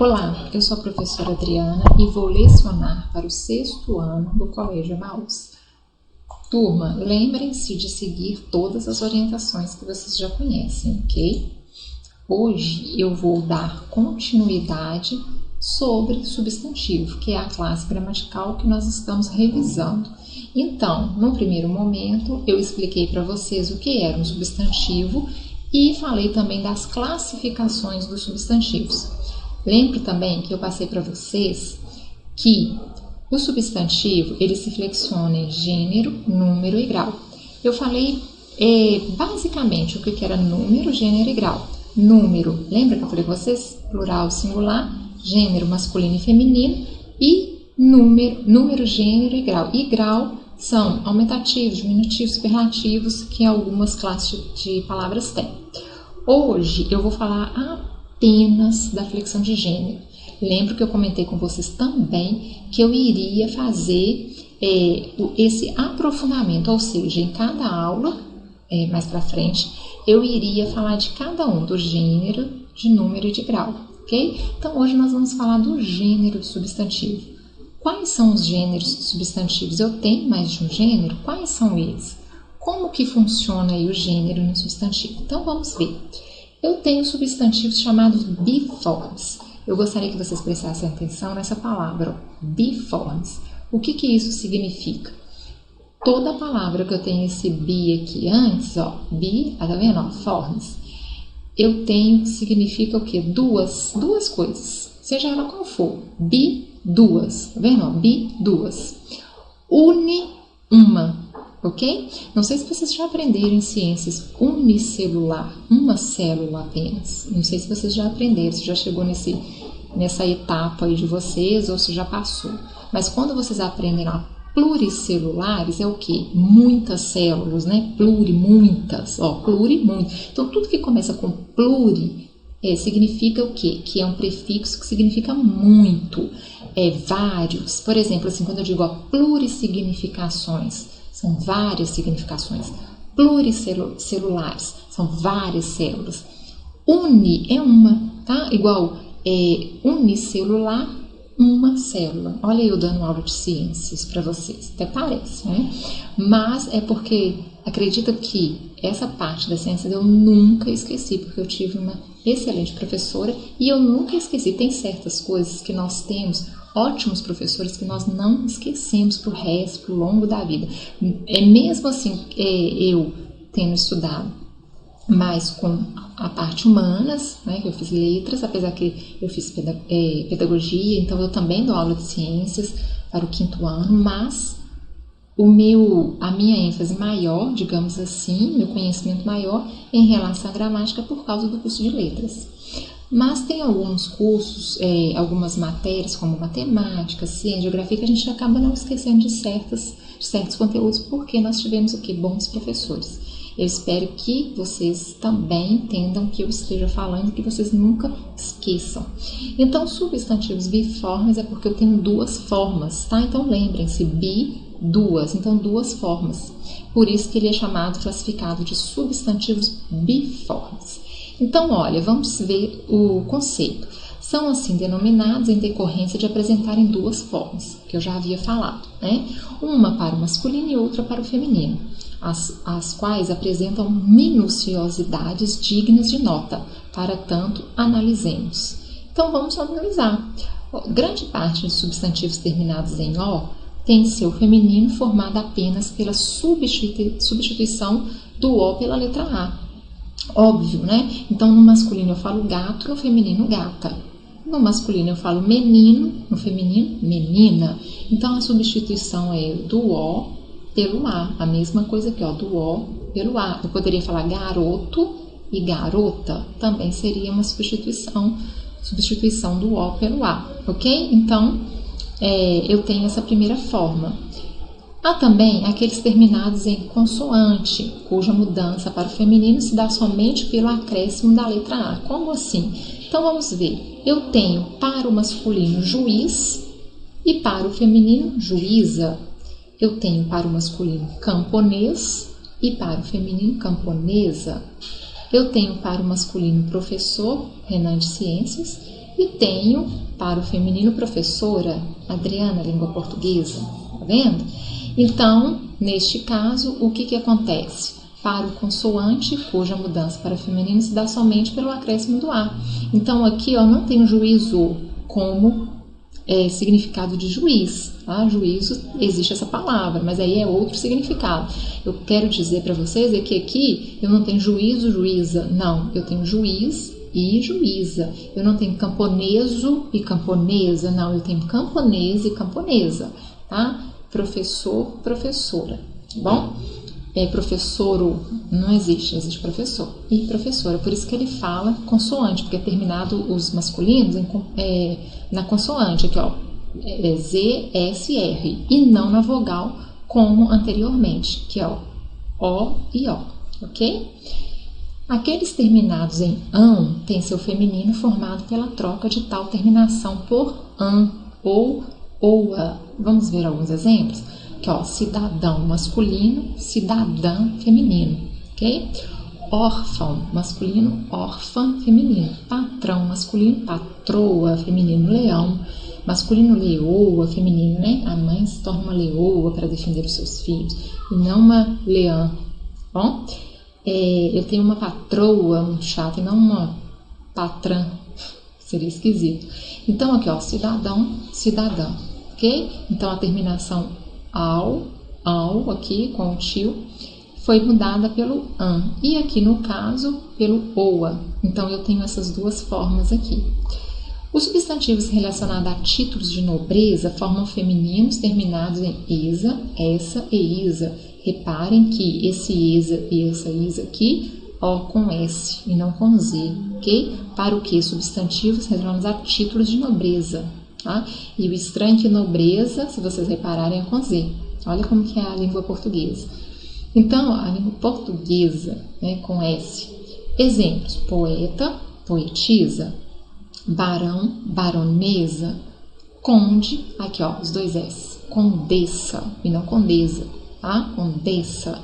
Olá, eu sou a professora Adriana e vou lecionar para o 6º ano do Colégio Emaús. Turma, lembrem-se de seguir todas as orientações que vocês já conhecem, ok? Hoje eu vou dar continuidade sobre substantivo, que é a classe gramatical que nós estamos revisando. Então, no primeiro momento, eu expliquei para vocês o que era um substantivo e falei também das classificações dos substantivos. Lembro também que eu passei para vocês que o substantivo ele se flexiona em gênero, número e grau. Eu falei basicamente o que era número, gênero e grau. Número, lembra que eu falei com vocês? Plural, singular, gênero masculino e feminino e número, gênero e grau. E grau são aumentativos, diminutivos, superlativos que algumas classes de palavras têm. Hoje eu vou falar apenas da flexão de gênero. Lembro que eu comentei com vocês também que eu iria fazer esse aprofundamento, ou seja, em cada aula, mais para frente, eu iria falar de cada um, do gênero, de número e de grau, ok? Então hoje nós vamos falar do gênero de substantivo. Quais são os gêneros de substantivos? Eu tenho mais de um gênero? Quais são eles? Como que funciona aí o gênero no substantivo? Então vamos ver. Eu tenho substantivos chamados biformes. Eu gostaria que vocês prestassem atenção nessa palavra, biformes. O que isso significa? Toda palavra que eu tenho esse bi aqui antes, ó, bi, tá vendo? Ó, formes. Eu tenho, significa o quê? Duas coisas. Seja ela qual for. Bi, duas. Tá vendo? Ó, bi, duas. Uni, uma. Ok? Não sei se vocês já aprenderam em ciências unicelular, uma célula apenas. Não sei se vocês já aprenderam, se já chegou nessa etapa aí de vocês ou se já passou. Mas quando vocês aprendem lá pluricelulares, é o quê? Muitas células, né? Muitas. Ó, muito. Então, tudo que começa com pluri significa o quê? Que é um prefixo que significa muito. Vários. Por exemplo, assim, quando eu digo plurisignificações, são várias significações. Pluricelulares, são várias células. Uni é uma, tá? Igual unicelular, uma célula. Olha eu dando aula de ciências para vocês. Até parece, né? Mas é porque acredita que essa parte da ciência eu nunca esqueci, porque eu tive uma excelente professora e eu nunca esqueci. Tem certas coisas que nós temos ótimos professores que nós não esquecemos pro resto, pro longo da vida. Mesmo assim, eu tendo estudado mais com a parte humanas, né, que eu fiz letras, apesar que eu fiz pedagogia, então eu também dou aula de ciências para o 5º ano, mas a minha ênfase maior, digamos assim, meu conhecimento maior em relação à gramática por causa do curso de letras. Mas tem alguns cursos, algumas matérias como matemática, ciência, geografia, que a gente acaba não esquecendo de certos conteúdos porque nós tivemos aqui bons professores. Eu espero que vocês também entendam o que eu esteja falando e que vocês nunca esqueçam. Então, substantivos biformes é porque eu tenho duas formas, tá? Então, lembrem-se, duas, então duas formas. Por isso que ele é classificado de substantivos biformes. Então, olha, vamos ver o conceito. São assim denominados em decorrência de apresentarem duas formas, que eu já havia falado, né? Uma para o masculino e outra para o feminino, as quais apresentam minuciosidades dignas de nota, para tanto analisemos. Então, vamos analisar. Grande parte dos substantivos terminados em O tem seu feminino formado apenas pela substituição do O pela letra A. Óbvio, né? Então, no masculino eu falo gato, no feminino gata. No masculino eu falo menino, no feminino menina. Então, a substituição é do O pelo A. A mesma coisa aqui, ó, do O pelo A. Eu poderia falar garoto e garota. Também seria uma substituição do O pelo A, ok? Então, eu tenho essa primeira forma. Há também aqueles terminados em consoante, cuja mudança para o feminino se dá somente pelo acréscimo da letra A. Como assim? Então vamos ver. Eu tenho para o masculino juiz e para o feminino juíza. Eu tenho para o masculino camponês e para o feminino camponesa. Eu tenho para o masculino professor, Renan de Ciências, E tenho para o feminino professora, Adriana, língua portuguesa, tá vendo? Então, neste caso, o que acontece? Para o consoante, cuja mudança para o feminino se dá somente pelo acréscimo do A. Então, aqui ó, não tem juízo como significado de juiz, tá? Juízo, existe essa palavra, mas aí é outro significado. Eu quero dizer para vocês que aqui eu não tenho juízo, juíza, não, eu tenho juiz e juíza. Eu não tenho camponeso e camponesa, não, eu tenho camponesa e camponesa, tá? Professor, professora, tá bom? Professoro não existe, existe professor e professora, por isso que ele fala consoante, porque é terminado os masculinos na consoante, aqui ó, Z, S, R, e não na vogal como anteriormente, que é O e O, ok? Aqueles terminados em ão têm seu feminino formado pela troca de tal terminação por an ou oa. Vamos ver alguns exemplos? Aqui, ó, cidadão masculino, cidadã feminino, ok? Órfão masculino, órfã feminino. Patrão masculino, patroa feminino. Leão masculino, leoa feminino, né? A mãe se torna uma leoa para defender os seus filhos e não uma leã, bom? Eu tenho uma patroa, muito chata, e não uma patrã, seria esquisito. Então aqui, ó, cidadão, cidadã, ok? Então a terminação ao aqui com o tio foi mudada pelo an, e aqui no caso pelo oa. Então eu tenho essas duas formas aqui. Os substantivos relacionados a títulos de nobreza formam femininos terminados em esa, essa e isa. Reparem que esse esa e essa isa aqui, ó, com S e não com Z, ok? Para o que? Substantivos relacionados a títulos de nobreza, tá? E o estranho é que nobreza, se vocês repararem, é com Z. Olha como que é a língua portuguesa. Então, a língua portuguesa, né, com S. Exemplos: poeta, poetisa, barão, baronesa, conde, aqui ó, os dois S, condessa e não condesa, tá? Condessa.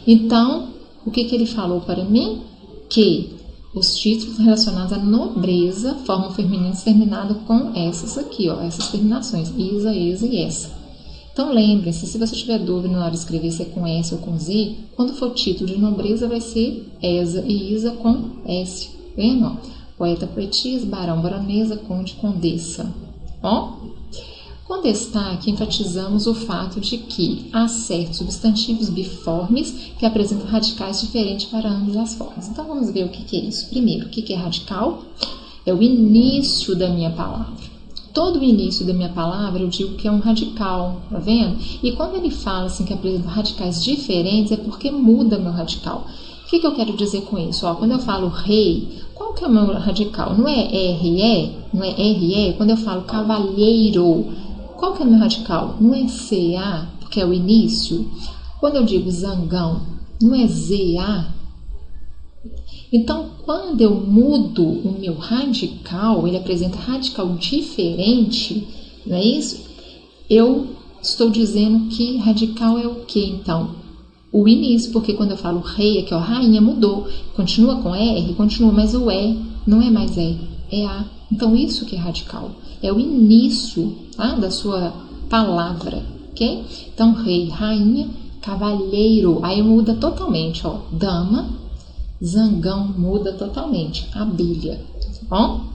Então, o que ele falou para mim? Que os títulos relacionados à nobreza formam femininos terminados com essas aqui, ó, essas terminações, isa, esa e essa. Então, lembrem-se, se você tiver dúvida na hora de escrever se é com S ou com Z, quando for título de nobreza vai ser esa e isa com S, vendo? Ó? Poeta, poetisa, barão, baronesa, conde, condessa. Ó, com destaque, enfatizamos o fato de que há certos substantivos biformes que apresentam radicais diferentes para ambas as formas. Então, vamos ver o que é isso. Primeiro, o que é radical? É o início da minha palavra. Todo o início da minha palavra eu digo que é um radical, tá vendo? E quando ele fala assim que apresenta radicais diferentes, é porque muda meu radical. O que eu quero dizer com isso? Ó, quando eu falo rei, qual que é o meu radical? Não é RE? Não é RE? Quando eu falo cavalheiro, qual que é o meu radical? Não é CA, porque é o início. Quando eu digo zangão, não é ZA? Então, quando eu mudo o meu radical, ele apresenta radical diferente, não é isso? Eu estou dizendo que radical é o que, então? O início, porque quando eu falo rei, aqui ó, rainha mudou, continua com R, continua, mas o E não é mais E, é A. Então, isso que é radical, é o início, tá, da sua palavra, ok? Então, rei, rainha, cavalheiro, aí muda totalmente, ó, dama, zangão muda totalmente, abelha, tá bom?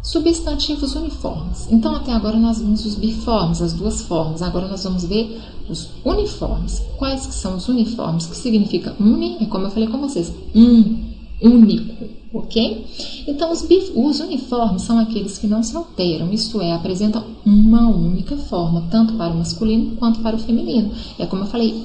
Substantivos uniformes. Então, até agora nós vimos os biformes, as duas formas. Agora nós vamos ver os uniformes. Quais que são os uniformes? Que significa uni, é como eu falei com vocês, único, ok? Então, os uniformes são aqueles que não se alteram, isto é, apresentam uma única forma, tanto para o masculino quanto para o feminino. É como eu falei,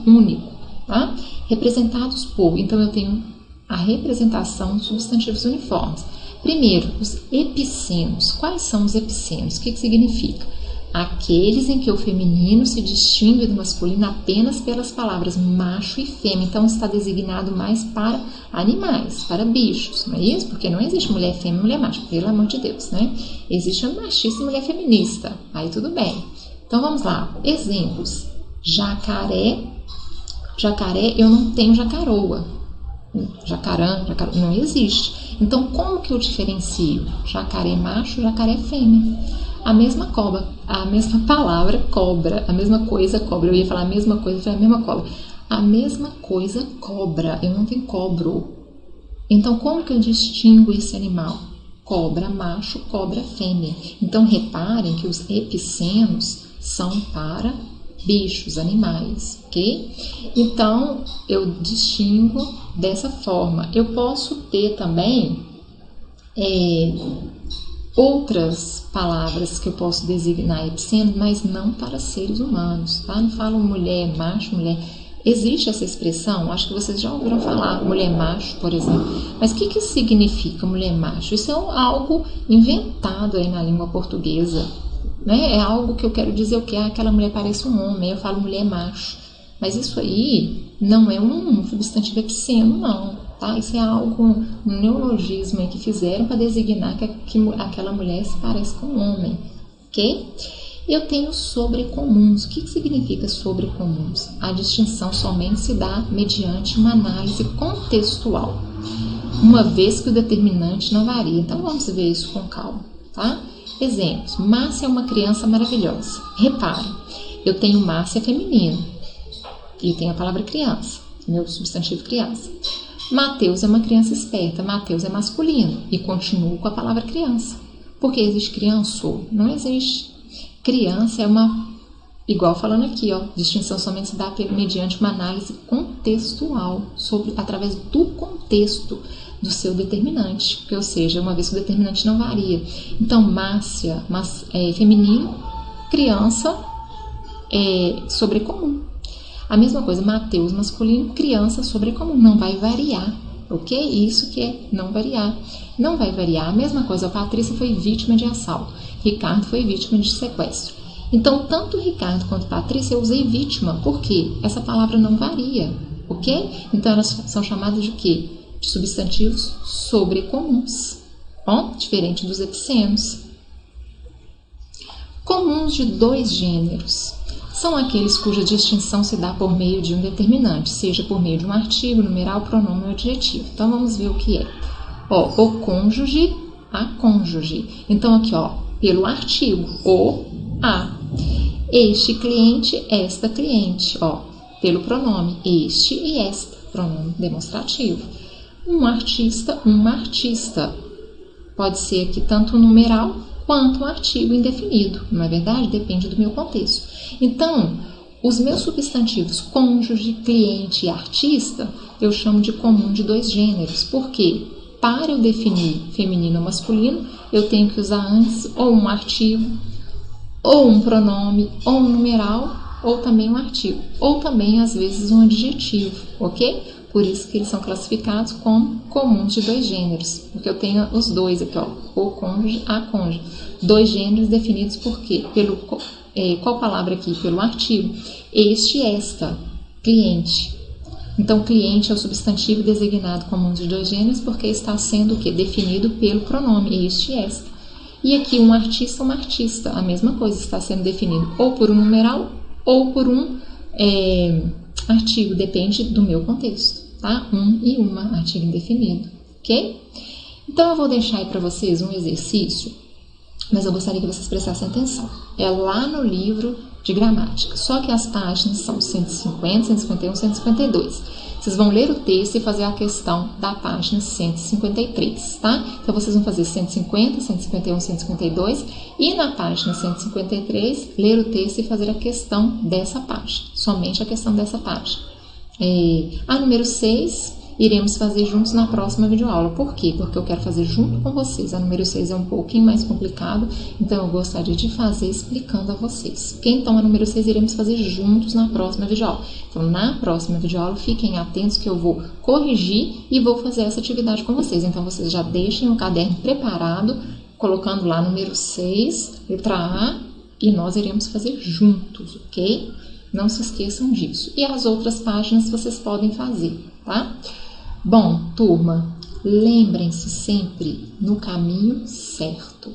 único, tá? Representados por, então eu tenho a representação de substantivos uniformes. Primeiro, os epicenos. Quais são os epicenos? O que significa? Aqueles em que o feminino se distingue do masculino apenas pelas palavras macho e fêmea. Então, está designado mais para animais, para bichos, não é isso? Porque não existe mulher fêmea e mulher macho, pelo amor de Deus, né? Existe a machista e mulher feminista, aí tudo bem. Então, vamos lá. Exemplos. Jacaré. Jacaré, eu não tenho jacaroa. Jacarã, não existe. Então, como que eu diferencio jacaré macho, jacaré fêmea? A mesma cobra, a mesma palavra cobra, a mesma coisa cobra. Eu ia falar a mesma coisa, eu falei a mesma cobra. A mesma coisa cobra, eu não tenho cobro. Então, como que eu distingo esse animal? Cobra macho, cobra fêmea. Então, reparem que os epicenos são para bichos, animais, ok? Então, eu distingo dessa forma. Eu posso ter também outras palavras que eu posso designar epiceno, mas não para seres humanos, tá? Não falo mulher, macho, mulher. Existe essa expressão, acho que vocês já ouviram falar, mulher macho, por exemplo. Mas o que significa mulher macho? Isso é algo inventado aí na língua portuguesa, né? É algo que eu quero dizer o que? Aquela mulher parece um homem, eu falo mulher macho. Mas isso aí não é um substantivo epiceno, não, tá? Isso é algo, um neologismo aí que fizeram para designar que aquela mulher se parece com um homem, ok? Eu tenho sobrecomuns. O que significa sobrecomuns? A distinção somente se dá mediante uma análise contextual, uma vez que o determinante não varia. Então vamos ver isso com calma, tá? Exemplos. Márcia é uma criança maravilhosa. Repare, eu tenho Márcia feminino e tenho a palavra criança, meu substantivo criança. Mateus é uma criança esperta. Mateus é masculino e continuo com a palavra criança. Porque existe criança? Não existe. Criança é uma, igual falando aqui, ó, distinção somente se dá mediante uma análise contextual, através do contexto do seu determinante, ou seja, uma vez que o determinante não varia. Então, Márcia é feminino, criança é sobrecomum. A mesma coisa, Mateus masculino, criança sobrecomum, não vai variar, ok? Isso que é não variar. Não vai variar. A mesma coisa, a Patrícia foi vítima de assalto, Ricardo foi vítima de sequestro. Então, tanto Ricardo quanto Patrícia eu usei vítima, porque essa palavra não varia, ok? Então, elas são chamadas de quê? De substantivos sobrecomuns, ó, diferente dos epicenos. Comuns de dois gêneros são aqueles cuja distinção se dá por meio de um determinante, seja por meio de um artigo, numeral, pronome ou adjetivo. Então, vamos ver o que é. Ó, o cônjuge, a cônjuge. Então, aqui, ó, pelo artigo, o, a. Este cliente, esta cliente, ó, pelo pronome, este e esta, pronome demonstrativo. Um artista, uma artista. Pode ser aqui tanto numeral quanto um artigo indefinido, não é verdade? Depende do meu contexto. Então, os meus substantivos cônjuge, cliente e artista, eu chamo de comum de dois gêneros. Por quê? Para eu definir feminino ou masculino, eu tenho que usar antes ou um artigo, ou um pronome, ou um numeral, ou também um artigo, ou também, às vezes, um adjetivo, ok? Por isso que eles são classificados como comuns de dois gêneros, porque eu tenho os dois aqui, ó, o cônjuge, a cônjuge. Dois gêneros definidos por quê? Qual palavra aqui? Pelo artigo. Este, esta, cliente. Então, cliente é o substantivo designado comum de dois gêneros porque está sendo o quê? Definido pelo pronome este e esta. E aqui um artista, uma artista, a mesma coisa, está sendo definido ou por um numeral ou por um artigo, depende do meu contexto, tá? Um e uma, artigo indefinido, ok? Então, eu vou deixar aí para vocês um exercício, mas eu gostaria que vocês prestassem atenção. É lá no livro de gramática, só que as páginas são 150, 151, 152. Vocês vão ler o texto e fazer a questão da página 153, tá? Então, vocês vão fazer 150, 151, 152 e na página 153, ler o texto e fazer a questão dessa página, somente a questão dessa página. A número 6, iremos fazer juntos na próxima videoaula. Por quê? Porque eu quero fazer junto com vocês. A número 6 é um pouquinho mais complicado, então eu gostaria de fazer explicando a vocês. Ok? Então, a número 6 iremos fazer juntos na próxima videoaula. Então, na próxima videoaula, fiquem atentos que eu vou corrigir e vou fazer essa atividade com vocês. Então, vocês já deixem o caderno preparado, colocando lá número 6, letra A, e nós iremos fazer juntos, ok? Não se esqueçam disso. E as outras páginas vocês podem fazer, tá? Bom, turma, lembrem-se sempre no caminho certo.